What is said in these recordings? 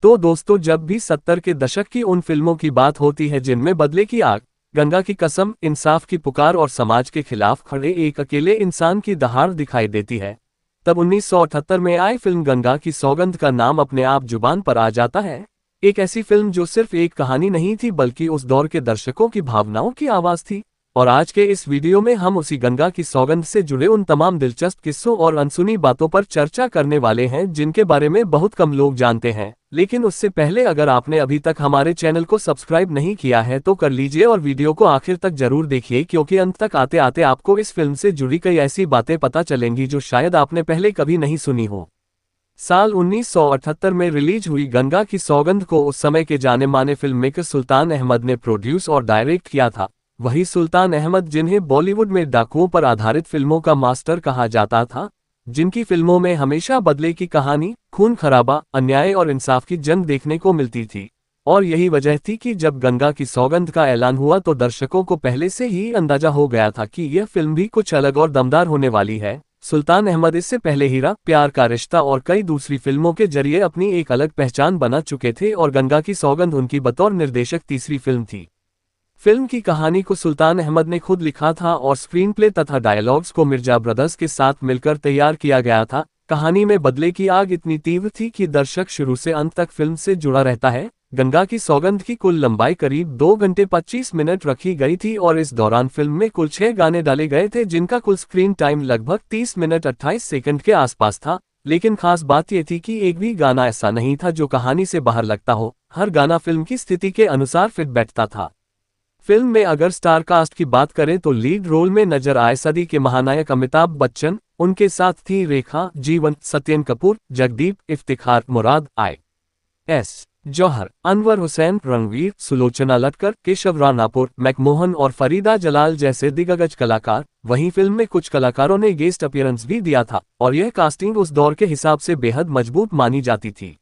तो दोस्तों, जब भी 70 के दशक की उन फिल्मों की बात होती है जिनमें बदले की आग, गंगा की कसम, इंसाफ की पुकार और समाज के खिलाफ खड़े एक अकेले इंसान की दहाड़ दिखाई देती है, तब 1978 में आई फिल्म गंगा की सौगंध का नाम अपने आप जुबान पर आ जाता है। एक ऐसी फिल्म जो सिर्फ एक कहानी नहीं थी बल्कि उस दौर के दर्शकों की भावनाओं की आवाज थी। और आज के इस वीडियो में हम उसी गंगा की सौगंध से जुड़े उन तमाम दिलचस्प किस्सों और अनसुनी बातों पर चर्चा करने वाले हैं जिनके बारे में बहुत कम लोग जानते हैं। लेकिन उससे पहले अगर आपने अभी तक हमारे चैनल को सब्सक्राइब नहीं किया है तो कर लीजिए और वीडियो को आखिर तक जरूर देखिए, क्योंकि अंत तक आते आते आपको इस फिल्म से जुड़ी कई ऐसी बातें पता चलेंगी जो शायद आपने पहले कभी नहीं सुनी हो। साल 1978 में रिलीज हुई गंगा की सौगंध को उस समय के जाने माने फिल्म मेकर सुल्तान अहमद ने प्रोड्यूस और डायरेक्ट किया था। वही सुल्तान अहमद जिन्हें बॉलीवुड में डाकुओं पर आधारित फिल्मों का मास्टर कहा जाता था, जिनकी फिल्मों में हमेशा बदले की कहानी, खून खराबा, अन्याय और इंसाफ की जंग देखने को मिलती थी। और यही वजह थी कि जब गंगा की सौगंध का ऐलान हुआ तो दर्शकों को पहले से ही अंदाजा हो गया था कि यह फिल्म भी कुछ अलग और दमदार होने वाली है। सुल्तान अहमद इससे पहले हीरा, प्यार का रिश्ता और कई दूसरी फिल्मों के जरिए अपनी एक अलग पहचान बना चुके थे और गंगा की सौगंध उनकी बतौर निर्देशक तीसरी फिल्म थी। फिल्म की कहानी को सुल्तान अहमद ने खुद लिखा था और स्क्रीन प्ले तथा डायलॉग्स को मिर्जा ब्रदर्स के साथ मिलकर तैयार किया गया था। कहानी में बदले की आग इतनी तीव्र थी कि दर्शक शुरू से अंत तक फिल्म से जुड़ा रहता है। गंगा की सौगंध की कुल लंबाई करीब 2 घंटे 25 मिनट रखी गई थी और इस दौरान फिल्म में कुल 6 गाने डाले गए थे, जिनका कुल स्क्रीन टाइम लगभग 30 मिनट 28 सेकंड के आसपास था। लेकिन खास बात यह थी कि एक भी गाना ऐसा नहीं था जो कहानी से बाहर लगता हो। हर गाना फिल्म की स्थिति के अनुसार फिट बैठता था। फिल्म में अगर स्टार कास्ट की बात करें तो लीड रोल में नजर आए सदी के महानायक अमिताभ बच्चन, उनके साथ थी रेखा, जीवन, सत्येन कपूर, जगदीप, इफ्तिखार, मुराद, आई.एस. जौहर, अनवर हुसैन, रणवीर, सुलोचना लटकर, केशव रानापुर, मैकमोहन और फरीदा जलाल जैसे दिग्गज कलाकार। वहीं फिल्म में कुछ कलाकारों ने गेस्ट अपीयरेंस भी दिया था और यह कास्टिंग उस दौर के हिसाब से बेहद मजबूत मानी जाती थी।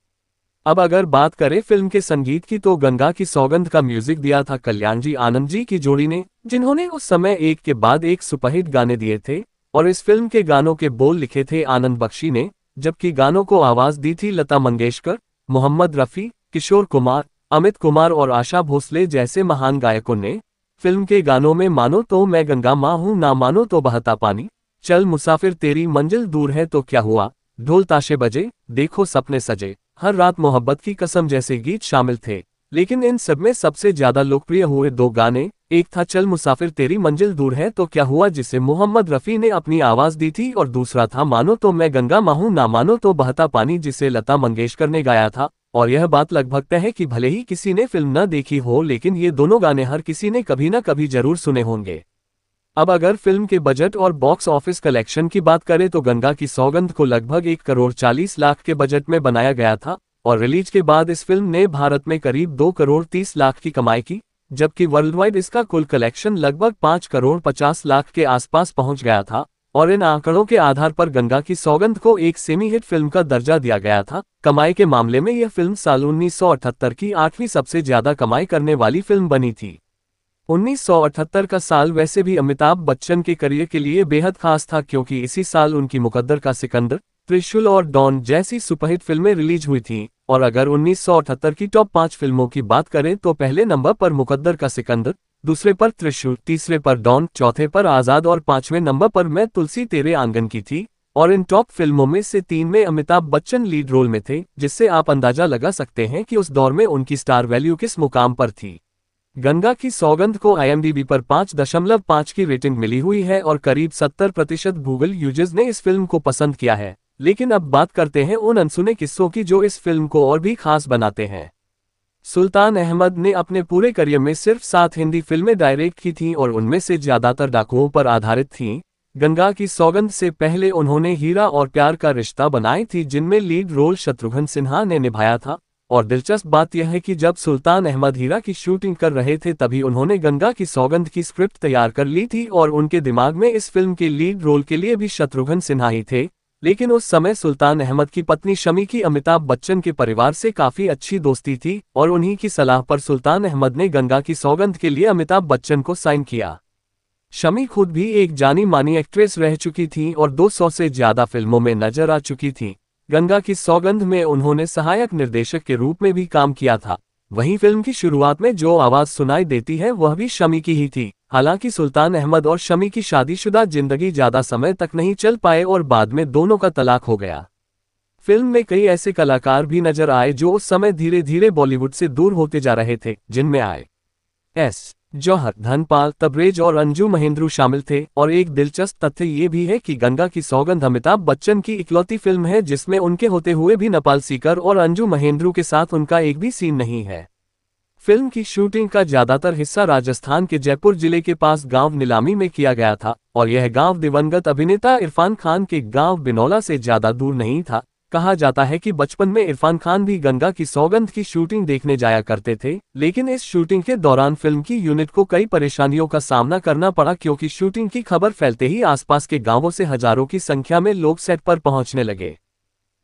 अब अगर बात करें फिल्म के संगीत की तो गंगा की सौगंध का म्यूजिक दिया था कल्याण जी आनंद जी की जोड़ी ने, जिन्होंने उस समय एक के बाद एक सुपरहिट गाने दिए थे। और इस फिल्म के गानों के बोल लिखे थे आनंद बख्शी ने, जबकि गानों को आवाज दी थी लता मंगेशकर, मोहम्मद रफी, किशोर कुमार, अमित कुमार और आशा भोसले जैसे महान गायकों ने। फिल्म के गानों में मानो तो मैं गंगा माँ हूँ, ना मानो तो बहता पानी, चल मुसाफिर तेरी मंजिल दूर है तो क्या हुआ, ढोल ताशे बजे, देखो सपने सजे, हर रात मोहब्बत की कसम जैसे गीत शामिल थे। लेकिन इन सब में सबसे ज्यादा लोकप्रिय हुए 2 गाने, एक था चल मुसाफिर तेरी मंजिल दूर है तो क्या हुआ जिसे मोहम्मद रफी ने अपनी आवाज दी थी, और दूसरा था मानो तो मैं गंगा माँ हूँ, ना मानो तो बहता पानी, जिसे लता मंगेशकर ने गाया था। और यह बात लगभग तय है कि भले ही किसी ने फिल्म न देखी हो, लेकिन ये दोनों गाने हर किसी ने कभी न कभी जरूर सुने होंगे। अब अगर फिल्म के बजट और बॉक्स ऑफिस कलेक्शन की बात करें तो गंगा की सौगंध को लगभग 1 करोड़ 40 लाख के बजट में बनाया गया था और रिलीज के बाद इस फिल्म ने भारत में करीब 2 करोड़ 30 लाख की कमाई की, जबकि वर्ल्ड वाइड इसका कुल कलेक्शन लगभग 5 करोड़ 50 लाख के आसपास पहुंच गया था। और इन आंकड़ों के आधार पर गंगा की सौगंध को एक सेमी हिट फिल्म का दर्जा दिया गया था। कमाई के मामले में यह फिल्म साल 1978 की 8वीं सबसे ज्यादा कमाई करने वाली फिल्म बनी थी। 1978 का साल वैसे भी अमिताभ बच्चन के करियर के लिए बेहद खास था, क्योंकि इसी साल उनकी मुकद्दर का सिकंदर, त्रिशूल और डॉन जैसी सुपरहिट फिल्में रिलीज हुई थीं। और अगर 1978 की टॉप 5 फिल्मों की बात करें तो पहले नंबर पर मुकद्दर का सिकंदर, दूसरे पर त्रिशूल, तीसरे पर डॉन, चौथे पर आजाद और 5वें नंबर पर मैं तुलसी तेरे आंगन की थी। और इन टॉप फिल्मों में से 3 में अमिताभ बच्चन लीड रोल में थे, जिससे आप अंदाजा लगा सकते हैं कि उस दौर में उनकी स्टार वैल्यू किस मुकाम पर थी। गंगा की सौगंध को IMDb पर 5.5 की रेटिंग मिली हुई है और करीब 70% गूगल यूजर्स ने इस फिल्म को पसंद किया है। लेकिन अब बात करते हैं उन अनसुने किस्सों की जो इस फिल्म को और भी खास बनाते हैं। सुल्तान अहमद ने अपने पूरे करियर में सिर्फ 7 हिंदी फिल्में डायरेक्ट की थीं और उनमें से ज्यादातर डाकुओं पर आधारित थीं। गंगा की सौगंध से पहले उन्होंने हीरा और प्यार का रिश्ता बनाई थी, जिनमें लीड रोल शत्रुघ्न सिन्हा ने निभाया था। और दिलचस्प बात यह है कि जब सुल्तान अहमद हीरा की शूटिंग कर रहे थे तभी उन्होंने गंगा की सौगंध की स्क्रिप्ट तैयार कर ली थी और उनके दिमाग में इस फिल्म के लीड रोल के लिए भी शत्रुघ्न सिन्हा ही थे। लेकिन उस समय सुल्तान अहमद की पत्नी शमी की अमिताभ बच्चन के परिवार से काफी अच्छी दोस्ती थी और उन्हीं की सलाह पर सुल्तान अहमद ने गंगा की सौगंध के लिए अमिताभ बच्चन को साइन किया। शमी खुद भी एक जानी मानी एक्ट्रेस रह चुकी थीं और 200 से ज्यादा फिल्मों में नजर आ चुकी थीं। गंगा की सौगंध में उन्होंने सहायक निर्देशक के रूप में भी काम किया था। वहीं फिल्म की शुरुआत में जो आवाज सुनाई देती है वह भी शमी की ही थी। हालांकि सुल्तान अहमद और शमी की शादीशुदा जिंदगी ज्यादा समय तक नहीं चल पाए और बाद में दोनों का तलाक हो गया। फिल्म में कई ऐसे कलाकार भी नजर आए जो उस समय धीरे धीरे बॉलीवुड से दूर होते जा रहे थे, जिनमें एस. जौहर, धनपाल, तबरेज और अंजू महेंद्रू शामिल थे। और एक दिलचस्प तथ्य ये भी है कि गंगा की सौगंध अमिताभ बच्चन की इकलौती फिल्म है जिसमें उनके होते हुए भी नपाल सीकर और अंजू महेंद्रू के साथ उनका एक भी सीन नहीं है। फिल्म की शूटिंग का ज्यादातर हिस्सा राजस्थान के जयपुर जिले के पास गांव नीलामी में किया गया था और यह गांव दिवंगत अभिनेता इरफान खान के गांव बिनौला से ज्यादा दूर नहीं था। कहा जाता है कि बचपन में इरफान खान भी गंगा की सौगंध की शूटिंग देखने जाया करते थे, लेकिन इस शूटिंग के दौरान फिल्म की यूनिट को कई परेशानियों का सामना करना पड़ा क्योंकि शूटिंग की खबर फैलते ही आसपास के गांवों से हजारों की संख्या में लोग सेट पर पहुंचने लगे।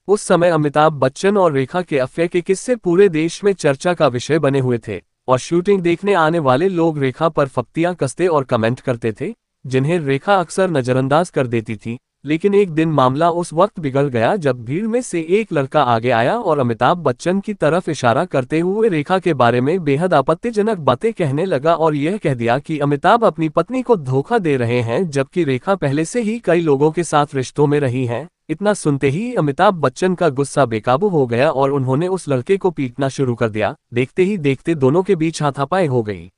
उस समय अमिताभ बच्चन और रेखा के अफेयर के किस्से पूरे देश में चर्चा का विषय बने हुए थे और शूटिंग देखने आने वाले लोग रेखा पर फप्तियां कसते और कमेंट करते थे, जिन्हें रेखा अक्सर नजरअंदाज कर देती थी। लेकिन एक दिन मामला उस वक्त बिगड़ गया जब भीड़ में से एक लड़का आगे आया और अमिताभ बच्चन की तरफ इशारा करते हुए रेखा के बारे में बेहद आपत्तिजनक बातें कहने लगा और यह कह दिया कि अमिताभ अपनी पत्नी को धोखा दे रहे हैं, जबकि रेखा पहले से ही कई लोगों के साथ रिश्तों में रही हैं। इतना सुनते ही अमिताभ बच्चन का गुस्सा बेकाबू हो गया और उन्होंने उस लड़के को पीटना शुरू कर दिया। देखते ही देखते दोनों के बीच हाथापाई हो गई।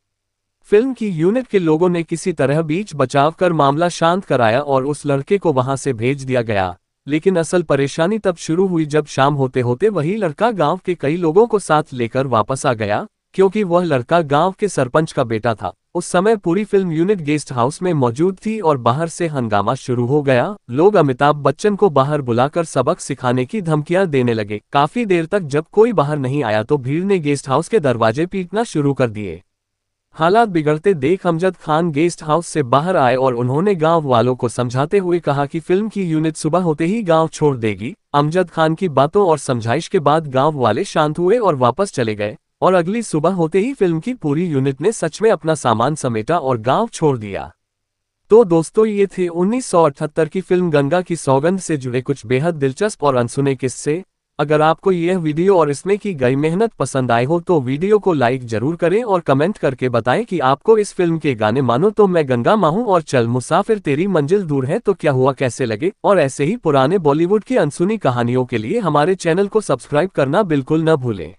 फिल्म की यूनिट के लोगों ने किसी तरह बीच बचाव कर मामला शांत कराया और उस लड़के को वहां से भेज दिया गया। लेकिन असल परेशानी तब शुरू हुई जब शाम होते होते वही लड़का गांव के कई लोगों को साथ लेकर वापस आ गया, क्योंकि वह लड़का गांव के सरपंच का बेटा था। उस समय पूरी फिल्म यूनिट गेस्ट हाउस में मौजूद थी और बाहर से हंगामा शुरू हो गया। लोग अमिताभ बच्चन को बाहर बुलाकर सबक सिखाने की धमकियां देने लगे। काफी देर तक जब कोई बाहर नहीं आया तो भीड़ ने गेस्ट हाउस के दरवाजे पीटना शुरू कर दिए। हालात बिगड़ते देख अमजद खान गेस्ट हाउस से बाहर आए और उन्होंने गांव वालों को समझाते हुए कहा कि फिल्म की यूनिट सुबह होते ही गांव छोड़ देगी। अमजद खान की बातों और समझाइश के बाद गांव वाले शांत हुए और वापस चले गए और अगली सुबह होते ही फिल्म की पूरी यूनिट ने सच में अपना सामान समेटा और गांव छोड़ दिया। तो दोस्तों, ये थे 1978 की फिल्म गंगा की सौगंध से जुड़े कुछ बेहद दिलचस्प और अनसुने किस्से। अगर आपको यह वीडियो और इसमें की गई मेहनत पसंद आए हो तो वीडियो को लाइक जरूर करें और कमेंट करके बताएं कि आपको इस फिल्म के गाने मानो तो मैं गंगा माँ हूं और चल मुसाफिर तेरी मंजिल दूर है तो क्या हुआ कैसे लगे। और ऐसे ही पुराने बॉलीवुड की अनसुनी कहानियों के लिए हमारे चैनल को सब्सक्राइब करना बिल्कुल न भूलें।